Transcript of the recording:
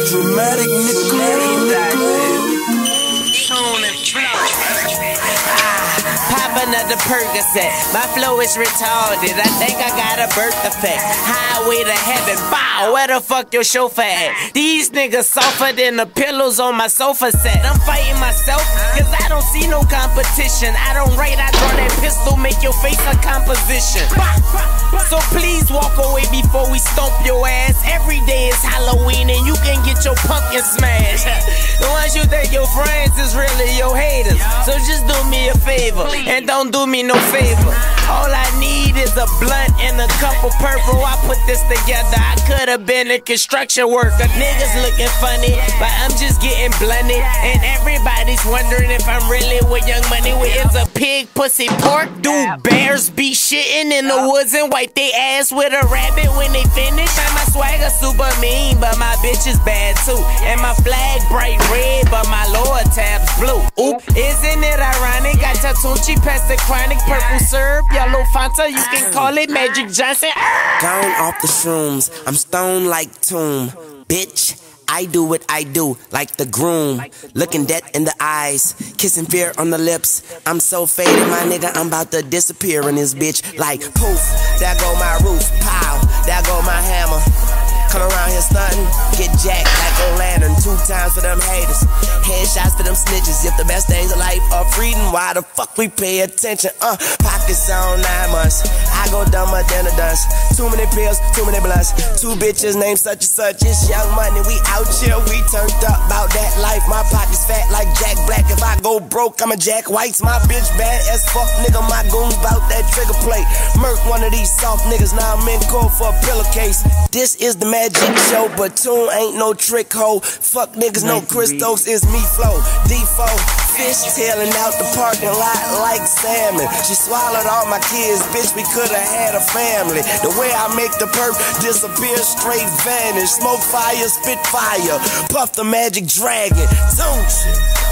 Dramatic Pop another Percocet. My flow is retarded. I think I got a birth defect. Highway to heaven. Bow. Where the fuck your chauffeur at? These niggas softer than the pillows on my sofa set. I'm fighting myself, cause I don't see no competition. I don't write, I draw that pistol, make your face a composition. So please walk away before we stomp your ass. Every day is Halloween and you can get your pumpkin smashed. The ones you think your friends is really your haters. So just do me a favor and don't do me no favor. All I need is a blunt and a couple purple. I put this together, I could've been a construction worker. Niggas looking funny, but I'm just getting blunted. And everybody's wondering if I'm really with Young Money. Where is a pig, pussy, pork? Do bears be shitting in the woods and wipe they ass with a rabbit when they finish? And my swagger super mean, but my bitch is bad too. And my flag bright red, but my lower tab's blue. Oop, isn't it ironic? Got Tatunchi, past the chronic, purple syrup, yellow Fanta, you can call it Magic Johnson. Gone off the shrooms, I'm stoned like Tomb. Bitch, I do what I do, like the groom. Looking death in the eyes, kissing fear on the lips. I'm so faded, my nigga, I'm about to disappear in this bitch. Like poof, there go my roof, pow, there go my hammer. Come around here stunting, get jacked like a lantern. 2 times for them haters, headshots for them snitches. If the best things in life are freedom, why the fuck we pay attention? Pockets on 9 months, I go dumber than a dust. Too many pills, too many blunts. 2 bitches named such and such. It's Young Money, we out here, we turned up about that life. My pockets fat like Jack Black. If I go broke, I'm a Jack White's. My bitch bad as fuck, nigga. My goons bout that trigger play. Murk one of these soft niggas, now I'm in court for a pillowcase. This is the Magic Show, but Tune ain't no trick hoe. Fuck niggas, no Christos, it's me flow. D4, fish tailing out the parking lot like salmon. She swallowed all my kids, bitch, we coulda had a family. The way I make the perp disappear, straight vanish. Smoke fire, spit fire, puff the magic dragon. Tune shit.